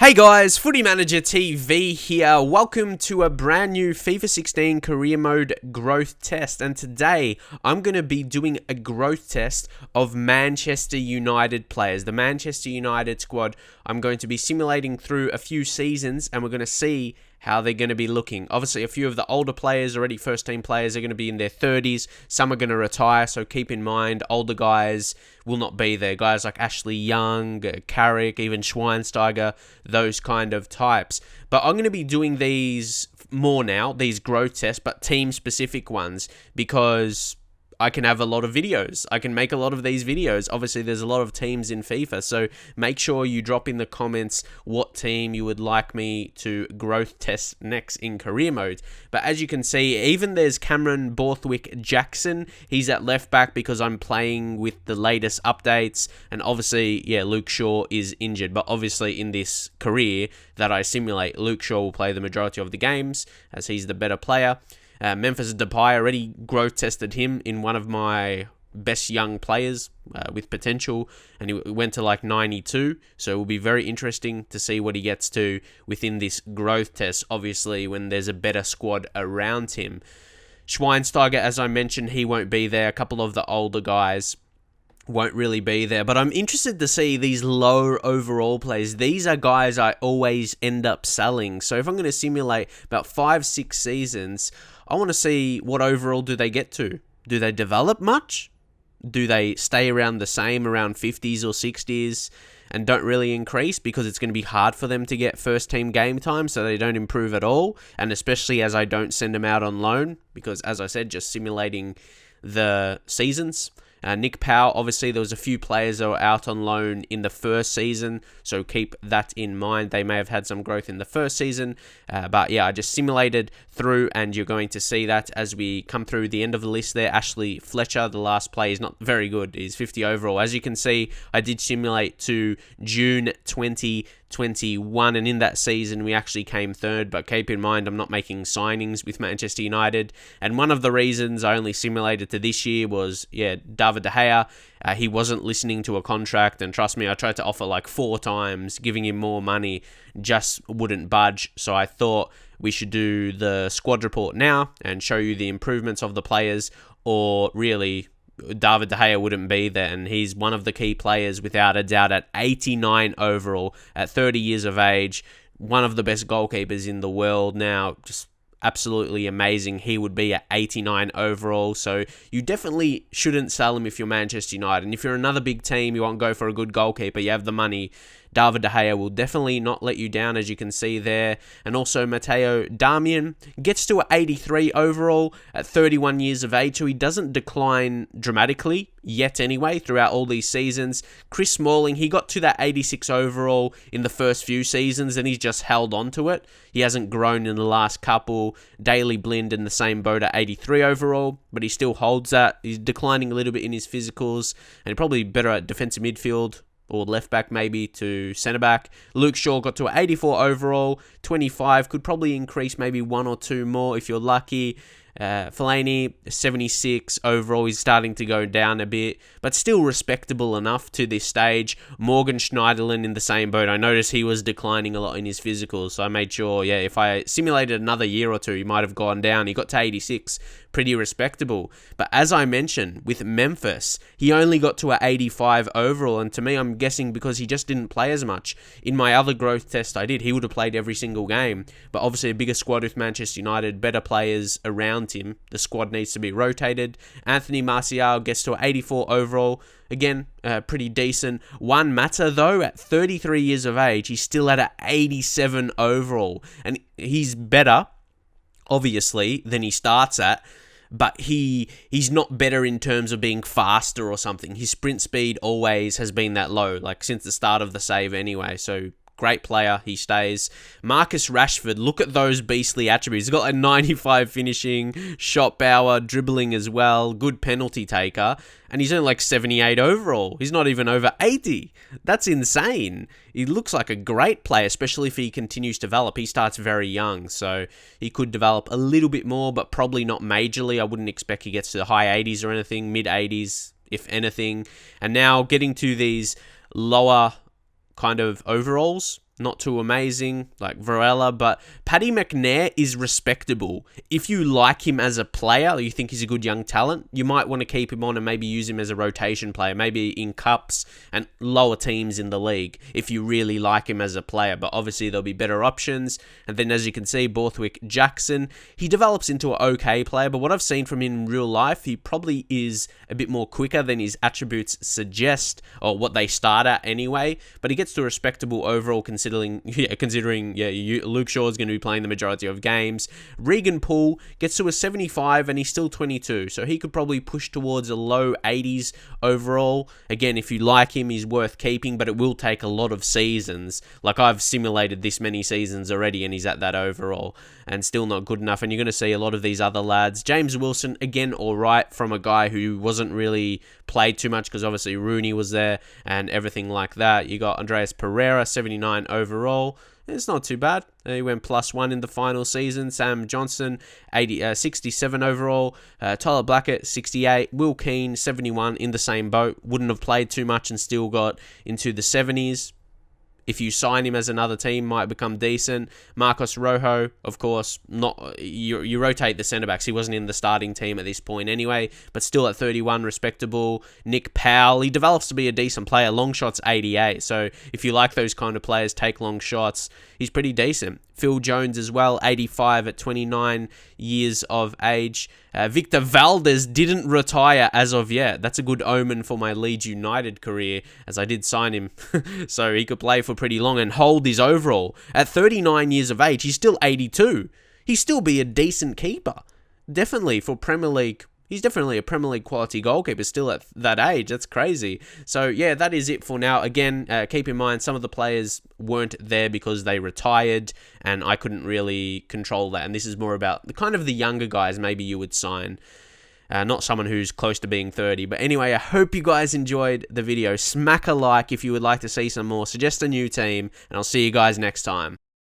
Hey guys, Footy Manager TV here. Welcome to a brand new FIFA 16 career mode growth test. And today I'm going to be doing a growth test of Manchester United players. The Manchester United squad. I'm going to be simulating through a few seasons and we're going to see how they're going to be looking. Obviously, a few of the older players, already first team players, are going to be in their 30s. Some are going to retire, so keep in mind, older guys will not be there. Guys like Ashley Young, Carrick, even Schweinsteiger, those kind of types. But I'm going to be doing these more now, these growth tests, but team-specific ones, because I can have a lot of videos. I can make a lot of these videos. Obviously, there's a lot of teams in FIFA, so make sure you drop in the comments what team you would like me to growth test next in career mode. But as you can see, even there's Cameron Borthwick-Jackson. He's at left back because I'm playing with the latest updates. And obviously, yeah, Luke Shaw is injured. But obviously, in this career that I simulate, Luke Shaw will play the majority of the games as he's the better player. Memphis Depay, already growth tested him in one of my best young players with potential, and he went to like 92, so it will be very interesting to see what he gets to within this growth test, obviously when there's a better squad around him. Schweinsteiger, as I mentioned, he won't be there. A couple of the older guys won't really be there, but I'm interested to see these low overall players. These are guys I always end up selling, so if I'm going to simulate about 5-6 seasons, I want to see what overall do they get to. Do they develop much? Do they stay around the same, around 50s or 60s, and don't really increase because it's going to be hard for them to get first team game time, so they don't improve at all, and especially as I don't send them out on loan, because as I said, just simulating the seasons. Nick Powell, obviously there was a few players that were out on loan in the first season, so keep that in mind. They may have had some growth in the first season, but yeah, I just simulated through, and you're going to see that as we come through the end of the list there. Ashley Fletcher, the last play, is not very good. He's 50 overall. As you can see, I did simulate to June 2021, and in that season we actually came third, but keep in mind I'm not making signings with Manchester United, and one of the reasons I only simulated to this year was, yeah, David De Gea. He wasn't listening to a contract, and trust me, I tried to offer like 4 times, giving him more money, just wouldn't budge. So I thought we should do the squad report now and show you the improvements of the players, or really David De Gea wouldn't be there, and he's one of the key players without a doubt at 89 overall, at 30 years of age, one of the best goalkeepers in the world now, just absolutely amazing. He would be at 89 overall, so you definitely shouldn't sell him if you're Manchester United. And if you're another big team, you want to go for a good goalkeeper, you have the money, David De Gea will definitely not let you down, as you can see there. And also Matteo Darmian gets to an 83 overall at 31 years of age, so he doesn't decline dramatically yet anyway throughout all these seasons. Chris Smalling, he got to that 86 overall in the first few seasons, and he's just held on to it. He hasn't grown in the last couple. Daley Blind in the same boat at 83 overall, but he still holds that. He's declining a little bit in his physicals, and probably better at defensive midfield, or left back maybe to centre back. Luke Shaw got to an 84 overall, 25, could probably increase maybe 1 or 2 more if you're lucky. Fellaini, 76 overall, he's starting to go down a bit, but still respectable enough to this stage. Morgan Schneiderlin in the same boat. I noticed he was declining a lot in his physicals, so I made sure, yeah, if I simulated another year or two, he might have gone down. He got to 86, pretty respectable. But as I mentioned, with Memphis, he only got to an 85 overall, and to me, I'm guessing because he just didn't play as much. In my other growth test I did, he would have played every single game, but obviously a bigger squad with Manchester United, better players around him. The squad needs to be rotated. Anthony Marcial gets to an 84 overall. Again, pretty decent. Juan Mata, though, at 33 years of age, he's still at an 87 overall. And he's better, obviously, than he starts at. But he's not better in terms of being faster or something. His sprint speed always has been that low, like since the start of the save anyway. So great player, he stays. Markus Rushford, look at those beastly attributes. He's got a 95 finishing, shot power, dribbling as well, good penalty taker, and he's only like 78 overall. He's not even over 80. That's insane. He looks like a great player, especially if he continues to develop. He starts very young, so he could develop a little bit more, but probably not majorly. I wouldn't expect he gets to the high 80s or anything, mid 80s, if anything. And now getting to these lower kind of overalls, not too amazing, like Varela, but Paddy McNair is respectable. If you like him as a player, or you think he's a good young talent, you might want to keep him on and maybe use him as a rotation player, maybe in cups and lower teams in the league, if you really like him as a player. But obviously there'll be better options. And then as you can see, Borthwick Jackson, he develops into an okay player, but what I've seen from him in real life, he probably is a bit more quicker than his attributes suggest, or what they start at anyway. But he gets to a respectable overall considering Luke Shaw is going to be playing the majority of games. Regan Poole gets to a 75 and he's still 22, so he could probably push towards a low 80s overall. Again, if you like him, he's worth keeping, but it will take a lot of seasons. Like, I've simulated this many seasons already and he's at that overall and still not good enough. And you're going to see a lot of these other lads. James Wilson, again, alright from a guy who wasn't really played too much because obviously Rooney was there and everything like that. You got Andreas Pereira, 79 overall. It's not too bad. He went +1 in the final season. Sam Johnson, 67 overall. Tyler Blackett, 68. Will Keane, 71, in the same boat. Wouldn't have played too much and still got into the 70s. If you sign him as another team, might become decent. Markus Rojo, of course, not you rotate the centre-backs. He wasn't in the starting team at this point anyway, but still at 31, respectable. Nick Powell, he develops to be a decent player. Long shots, 88. So if you like those kind of players, take long shots. He's pretty decent. Phil Jones as well, 85 at 29 years of age. Victor Valdes didn't retire as of yet. That's a good omen for my Leeds United career, as I did sign him. So he could play for pretty long and hold his overall. At 39 years of age, he's still 82. He'd still be a decent keeper. Definitely for Premier League. He's definitely a Premier League quality goalkeeper still at that age. That's crazy. So yeah, that is it for now. Again, keep in mind some of the players weren't there because they retired and I couldn't really control that. And this is more about the younger guys maybe you would sign. Not someone who's close to being 30. But anyway, I hope you guys enjoyed the video. Smack a like if you would like to see some more. Suggest a new team and I'll see you guys next time.